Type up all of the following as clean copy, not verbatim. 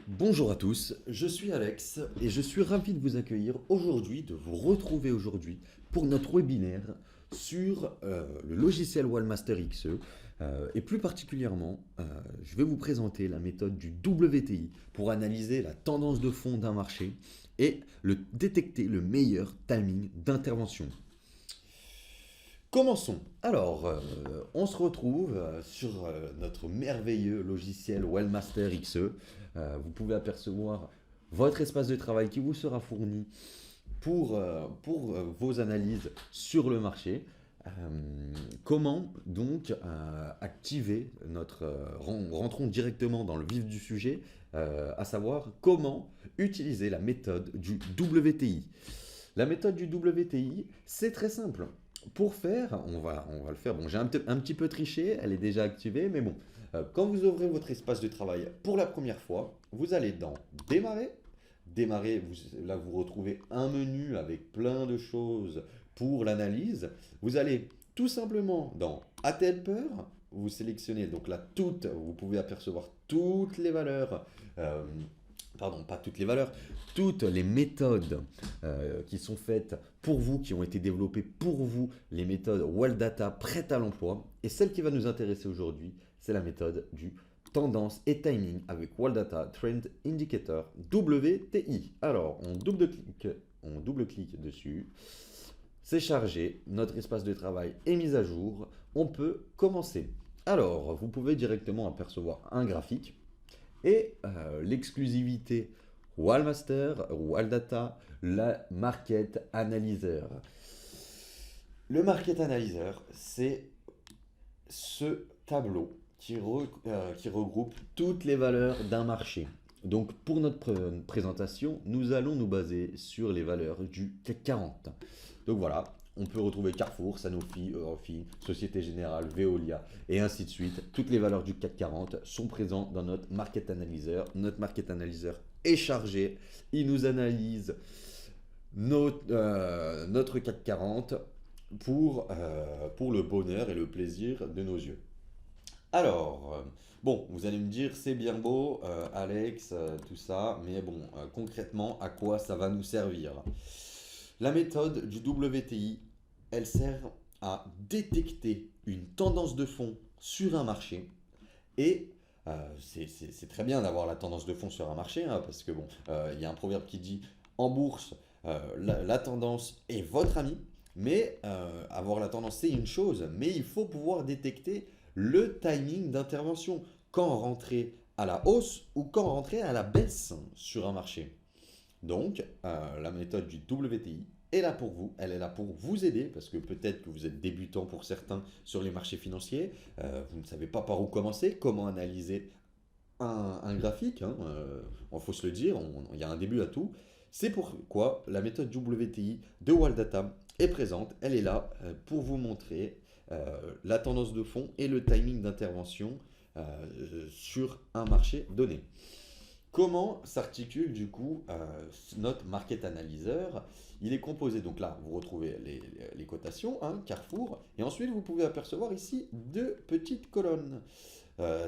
Bonjour à tous, je suis Alex et je suis ravi de vous accueillir aujourd'hui, de vous retrouver aujourd'hui pour notre webinaire sur le logiciel Wallmaster XE et plus particulièrement, je vais vous présenter la méthode du WTI pour analyser la tendance de fond d'un marché et détecter le meilleur timing d'intervention. Commençons. Alors, on se retrouve sur notre merveilleux logiciel Wellmaster XE. Vous pouvez apercevoir votre espace de travail qui vous sera fourni pour vos analyses sur le marché. Euh, Comment donc activer rentrons directement dans le vif du sujet, à savoir comment utiliser la méthode du WTI. La méthode du WTI, c'est très simple. Pour faire, on va le faire. Bon, j'ai un petit peu triché, elle est déjà activée, mais bon. Quand vous ouvrez votre espace de travail pour la première fois, vous allez dans Démarrer. Démarrer, là vous retrouvez un menu avec plein de choses pour l'analyse. Vous allez tout simplement dans At Helper, vous sélectionnez donc là vous pouvez apercevoir toutes les valeurs, euh, pardon, pas toutes les valeurs, toutes les méthodes qui sont faites pour vous, qui ont été développées pour vous, les méthodes Walldata prêtes à l'emploi. Et celle qui va nous intéresser aujourd'hui, c'est la méthode du tendance et timing avec Walldata Trend Indicator WTI. Alors, on double-clique dessus. C'est chargé, notre espace de travail est mis à jour. On peut commencer. Alors, vous pouvez directement apercevoir un graphique et l'exclusivité Wallmaster, Walldata, la Market Analyzer. Le Market Analyzer, c'est ce tableau qui regroupe toutes les valeurs d'un marché. Donc pour notre présentation, nous allons nous baser sur les valeurs du CAC 40. Donc voilà, on peut retrouver Carrefour, Sanofi, Eurofins, Société Générale, Veolia et ainsi de suite. Toutes les valeurs du CAC 40 sont présentes dans notre Market Analyzer. Notre Market Analyzer est chargé, il nous analyse notre CAC 40 pour le bonheur et le plaisir de nos yeux. Alors, bon, vous allez me dire, c'est bien beau, Alex, tout ça, mais bon, concrètement, à quoi ça va nous servir? La méthode du WTI, elle sert à détecter une tendance de fond sur un marché et c'est très bien d'avoir la tendance de fond sur un marché, hein, parce que bon, il y a un proverbe qui dit en bourse, la tendance est votre ami, mais avoir la tendance c'est une chose, mais il faut pouvoir détecter le timing d'intervention, quand rentrer à la hausse ou quand rentrer à la baisse sur un marché. Donc, la méthode du WTI est là pour vous, elle est là pour vous aider, parce que peut-être que vous êtes débutant pour certains sur les marchés financiers, vous ne savez pas par où commencer, comment analyser un graphique, hein, faut se le dire, il y a un début à tout. C'est pourquoi la méthode WTI de Walldata est présente, elle est là pour vous montrer la tendance de fond et le timing d'intervention sur un marché donné. Comment s'articule du coup notre market analyzer? Il est composé, donc là vous retrouvez les cotations, hein, Carrefour, et ensuite vous pouvez apercevoir ici deux petites colonnes.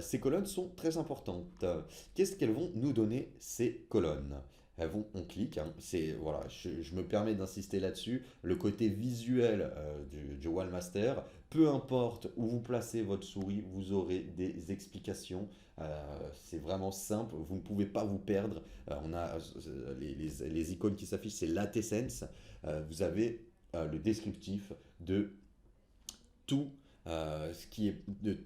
Ces colonnes sont très importantes. Qu'est-ce qu'elles vont nous donner ces colonnes? On clique, hein, voilà, je me permets d'insister là-dessus, le côté visuel du Wallmaster, peu importe où vous placez votre souris, vous aurez des explications. C'est vraiment simple, vous ne pouvez pas vous perdre. On a les icônes qui s'affichent, c'est l'ATSense. Vous avez le descriptif de tout ce qui est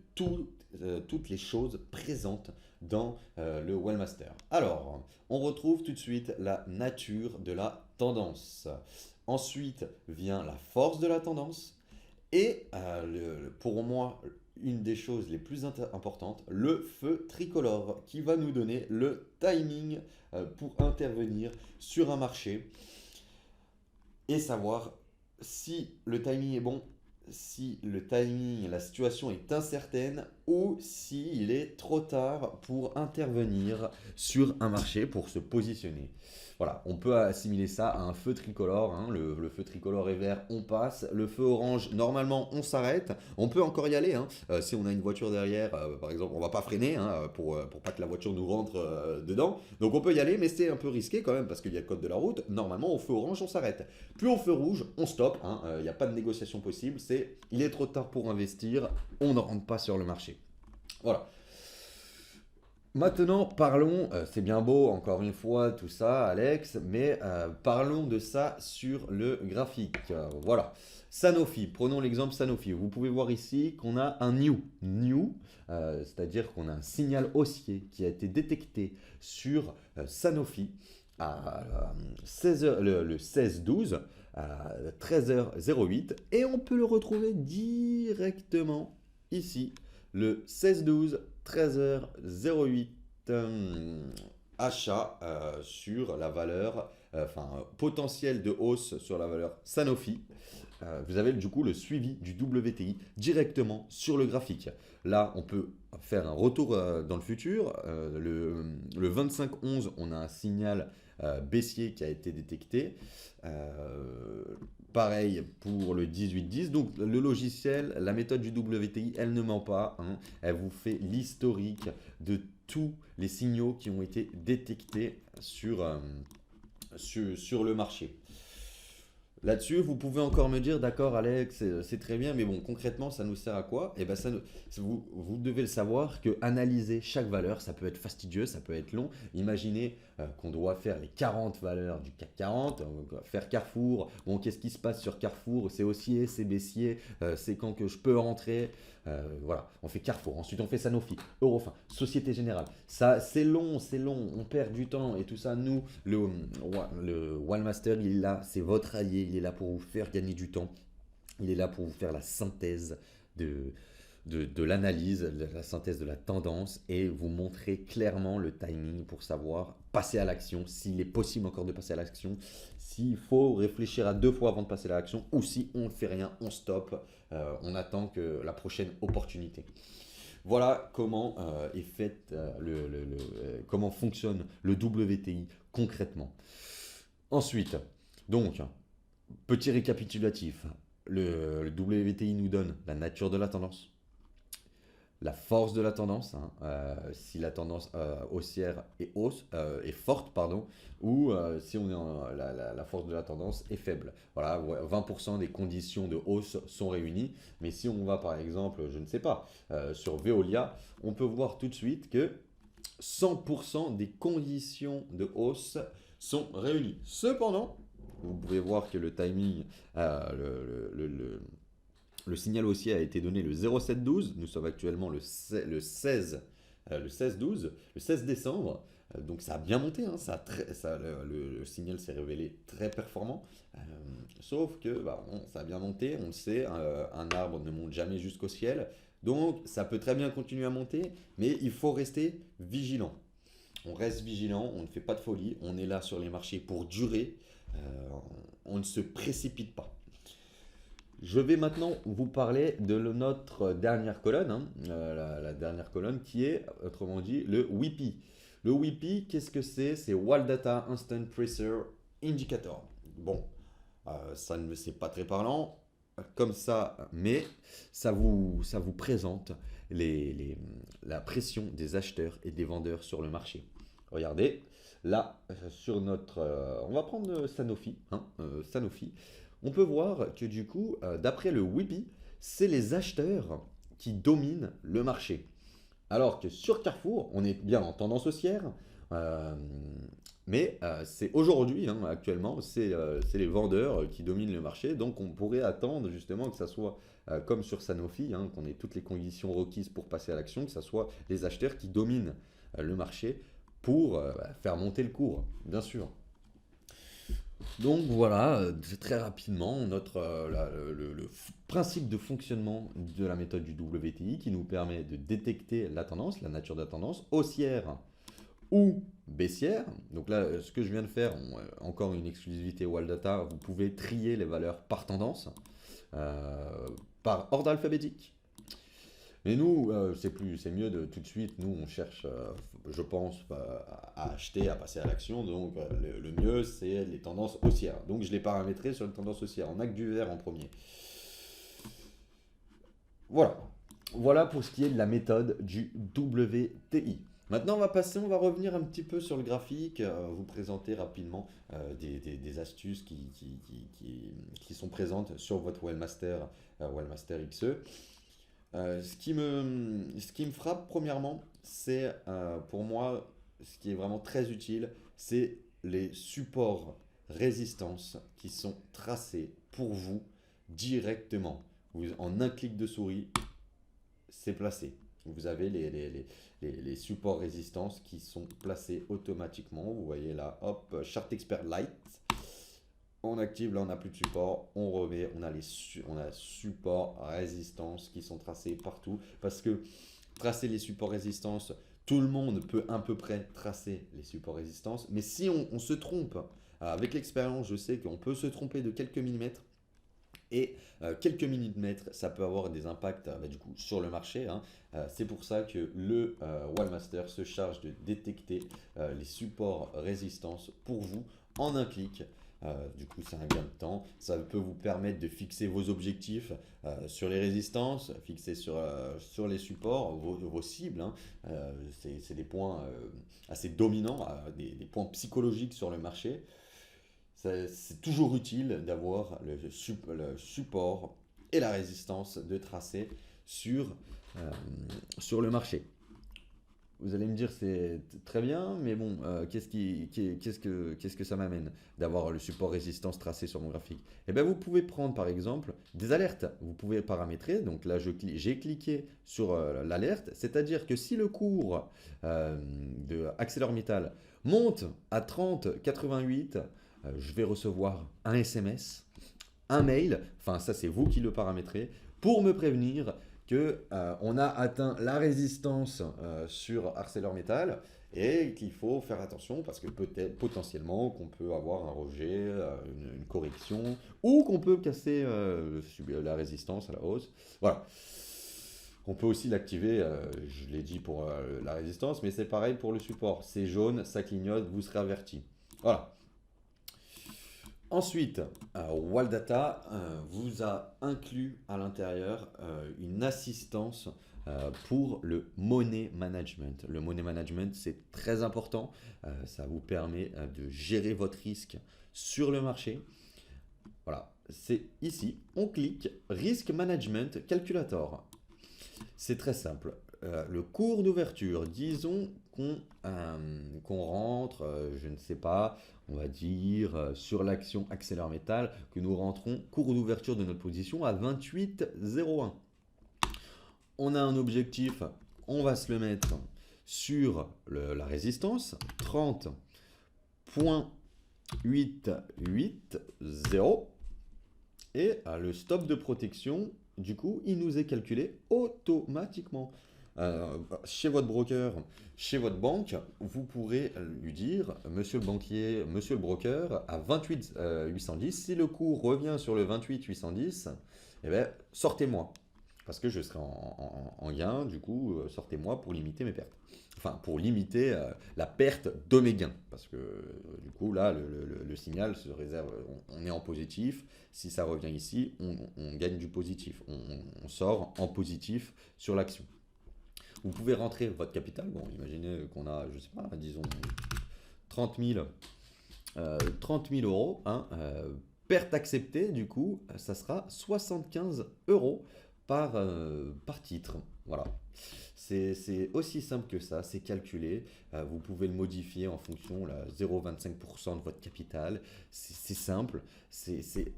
toutes les choses présentes dans le Wellmaster. Alors, on retrouve tout de suite la nature de la tendance. Ensuite vient la force de la tendance. Et pour moi, une des choses les plus importantes, le feu tricolore, qui va nous donner le timing pour intervenir sur un marché et savoir si le timing est bon, si le timing, la situation est incertaine, ou s'il est trop tard pour intervenir sur un marché, pour se positionner. Voilà, on peut assimiler ça à un feu tricolore, hein. Le feu tricolore est vert, on passe. Le feu orange, normalement, on s'arrête. On peut encore y aller, hein. Si on a une voiture derrière, par exemple, on va pas freiner, hein, pour pas que la voiture nous rentre dedans. Donc on peut y aller, mais c'est un peu risqué quand même parce qu'il y a le code de la route. Normalement, au feu orange, on s'arrête. Puis au feu rouge, on stoppe, hein. Il n'y a pas de négociation possible. Il est trop tard pour investir, on ne rentre pas sur le marché. Voilà. Maintenant, parlons, c'est bien beau, encore une fois, tout ça, Alex, mais parlons de ça sur le graphique. Voilà. Sanofi, prenons l'exemple Sanofi. Vous pouvez voir ici qu'on a un new, c'est-à-dire qu'on a un signal haussier qui a été détecté sur Sanofi à 16h, le 16-12 à 13h08 et on peut le retrouver directement ici le 16-12 13h08 achat sur la valeur, potentiel de hausse sur la valeur Sanofi. Vous avez du coup le suivi du WTI directement sur le graphique. Là, on peut faire un retour dans le futur. Le 25-11, on a un signal baissier qui a été détecté. Pareil pour le 18-10. Donc le logiciel, la méthode du WTI, elle ne ment pas, hein. Elle vous fait l'historique de tous les signaux qui ont été détectés sur le marché. Là-dessus, vous pouvez encore me dire, d'accord Alex, c'est très bien, mais bon, concrètement, ça nous sert à quoi? Eh ben, vous devez le savoir que analyser chaque valeur, ça peut être fastidieux, ça peut être long. Imaginez qu'on doit faire les 40 valeurs du CAC 40, faire Carrefour. Bon, qu'est-ce qui se passe sur Carrefour? C'est haussier, c'est baissier, c'est quand que je peux rentrer. Voilà, on fait Carrefour, ensuite on fait Sanofi, Eurofin, Société Générale. Ça, c'est long, on perd du temps et tout ça. Nous, le Wallmaster, il est là, c'est votre allié, il est là pour vous faire gagner du temps. Il est là pour vous faire la synthèse de l'analyse, la synthèse de la tendance et vous montrer clairement le timing pour savoir passer à l'action, s'il est possible encore de passer à l'action, s'il faut réfléchir à 2 fois avant de passer à l'action ou si on ne fait rien, on stoppe, on attend que la prochaine opportunité. Voilà comment comment fonctionne le WTI concrètement. Ensuite, donc, petit récapitulatif. Le WTI nous donne la nature de la tendance, la force de la tendance, hein, si la tendance haussière est forte, pardon, ou si la force de la tendance est faible. Voilà, 20% des conditions de hausse sont réunies, mais si on va par exemple, je ne sais pas, sur Veolia, on peut voir tout de suite que 100% des conditions de hausse sont réunies. Cependant, vous pouvez voir que le timing, le signal haussier a été donné le 07-12. Nous sommes actuellement le 16-12, le 16 décembre. Donc ça a bien monté, hein, le signal s'est révélé très performant. Sauf que ça a bien monté, on le sait, un arbre ne monte jamais jusqu'au ciel. Donc ça peut très bien continuer à monter, mais il faut rester vigilant. On reste vigilant, on ne fait pas de folie, on est là sur les marchés pour durer, on ne se précipite pas. Je vais maintenant vous parler de notre dernière colonne, hein, la dernière colonne qui est, autrement dit, le WIPI. Le WIPI, qu'est-ce que c'est? C'est Wall Data Instant Pressure Indicator. Bon, ça ne me c'est pas très parlant comme ça, mais ça vous présente la pression des acheteurs et des vendeurs sur le marché. Regardez, là, sur notre... on va prendre Sanofi, hein, Sanofi. On peut voir que du coup, d'après le WIPI, c'est les acheteurs qui dominent le marché. Alors que sur Carrefour, on est bien en tendance haussière, mais c'est aujourd'hui, hein, actuellement, c'est les vendeurs qui dominent le marché. Donc on pourrait attendre justement que ça soit comme sur Sanofi, hein, qu'on ait toutes les conditions requises pour passer à l'action, que ça soit les acheteurs qui dominent le marché pour faire monter le cours, bien sûr. Donc voilà, très rapidement, le principe de fonctionnement de la méthode du WTI qui nous permet de détecter la tendance, la nature de la tendance, haussière ou baissière. Donc là, ce que je viens de faire, encore une exclusivité Wall Data, vous pouvez trier les valeurs par tendance, par ordre alphabétique. Mais nous, c'est mieux de tout de suite. Nous, on cherche, je pense, à acheter, à passer à l'action. Donc, le mieux, c'est les tendances haussières. Donc, je l'ai paramétré sur les tendances haussières. On n'a que du vert en premier. Voilà. Voilà pour ce qui est de la méthode du WTI. Maintenant, on va revenir un petit peu sur le graphique, vous présenter rapidement des astuces qui sont présentes sur votre Wellmaster, Wellmaster XE. Ce qui me frappe premièrement, c'est pour moi, ce qui est vraiment très utile, c'est les supports résistance qui sont tracés pour vous directement. En un clic de souris, c'est placé. Vous avez les supports résistance qui sont placés automatiquement. Vous voyez là, hop, Chart Expert Light. On active, là on n'a plus de support, on remet, on a supports résistance qui sont tracés partout. Parce que tracer les supports résistance, tout le monde peut à peu près tracer les supports résistance. Mais si on se trompe, avec l'expérience, je sais qu'on peut se tromper de quelques millimètres. Et quelques millimètres, ça peut avoir des impacts du coup, sur le marché, hein. C'est pour ça que le Wallmaster se charge de détecter les supports résistance pour vous en un clic. Du coup, c'est un gain de temps. Ça peut vous permettre de fixer vos objectifs sur les résistances, fixer sur les supports, vos cibles, hein. C'est des points assez dominants, des points psychologiques sur le marché. C'est toujours utile d'avoir le support et la résistance de tracer euh, sur le marché. Vous allez me dire c'est très bien, mais bon, qu'est-ce que ça m'amène d'avoir le support résistance tracé sur mon graphique? Eh bien, vous pouvez prendre par exemple des alertes. Vous pouvez paramétrer. Donc là, j'ai cliqué sur l'alerte, c'est-à-dire que si le cours de ArcelorMittal monte à 30,88, je vais recevoir un SMS, un mail, enfin ça c'est vous qui le paramétrez, pour me prévenir que on a atteint la résistance sur ArcelorMittal et qu'il faut faire attention parce que peut-être potentiellement qu'on peut avoir un rejet, une correction ou qu'on peut casser la résistance à la hausse. Voilà. On peut aussi l'activer, je l'ai dit pour la résistance, mais c'est pareil pour le support. C'est jaune, ça clignote, vous serez averti. Voilà. Ensuite, Waldata vous a inclus à l'intérieur une assistance pour le money management. Le money management, c'est très important. Ça vous permet de gérer votre risque sur le marché. Voilà, c'est ici. On clique Risk Management Calculator. C'est très simple. Le cours d'ouverture, disons qu'on rentre, je ne sais pas, on va dire sur l'action ArcelorMittal, que nous rentrons cours d'ouverture de notre position à 28,01. On a un objectif, on va se le mettre sur la résistance, 30,880. Et le stop de protection, du coup, il nous est calculé automatiquement. Chez votre broker, chez votre banque, vous pourrez lui dire, monsieur le banquier, monsieur le broker, à 28 810, si le cours revient sur le 28 810, eh bien, sortez-moi. Parce que je serai en gain, du coup, sortez-moi pour limiter mes pertes. Enfin, pour limiter la perte de mes gains. Parce que, du coup, là, le signal se réserve, on est en positif. Si ça revient ici, on gagne du positif. On sort en positif sur l'action. Vous pouvez rentrer votre capital. Bon, imaginez qu'on a, je sais pas, disons 30 000, 30 000 euros. Hein, perte acceptée, du coup, ça sera 75 euros par titre. Voilà. C'est aussi simple que ça, c'est calculé. Vous pouvez le modifier en fonction de 0,25% de votre capital. C'est simple.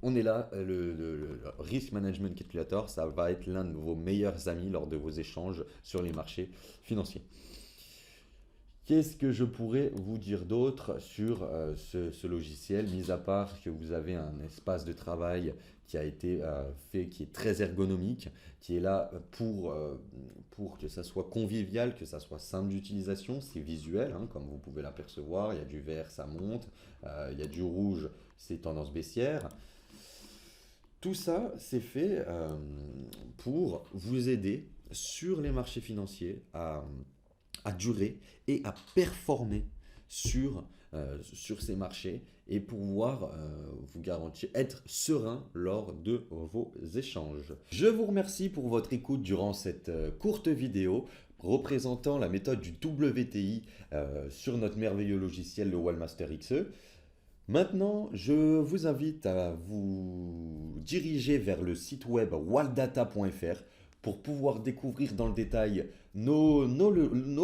On est là, le Risk Management Calculator, ça va être l'un de vos meilleurs amis lors de vos échanges sur les marchés financiers. Qu'est-ce que je pourrais vous dire d'autre sur ce logiciel, mis à part que vous avez un espace de travail qui a été fait, qui est très ergonomique, qui est là pour que ça soit convivial, que ça soit simple d'utilisation, c'est visuel, hein, comme vous pouvez l'apercevoir, il y a du vert, ça monte, il y a du rouge, c'est tendance baissière. Tout ça, c'est fait pour vous aider sur les marchés financiers, à durer et à performer sur ces marchés et pouvoir vous garantir être serein lors de vos échanges. Je vous remercie pour votre écoute durant cette courte vidéo représentant la méthode du WTI sur notre merveilleux logiciel, le Wallmaster XE. Maintenant, je vous invite à vous diriger vers le site web walldata.fr pour pouvoir découvrir dans le détail nos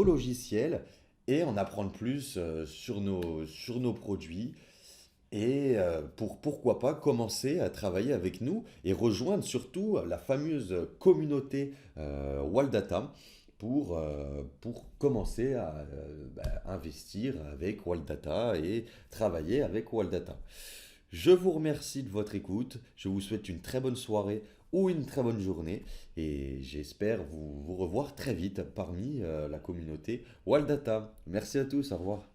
logiciels et en apprendre plus sur nos produits et pour pourquoi pas commencer à travailler avec nous et rejoindre surtout la fameuse communauté Walldata pour commencer à investir avec Walldata et travailler avec Walldata. Je vous remercie de votre écoute, je vous souhaite une très bonne soirée ou une très bonne journée et j'espère vous revoir très vite parmi la communauté Walldata. Merci à tous, au revoir.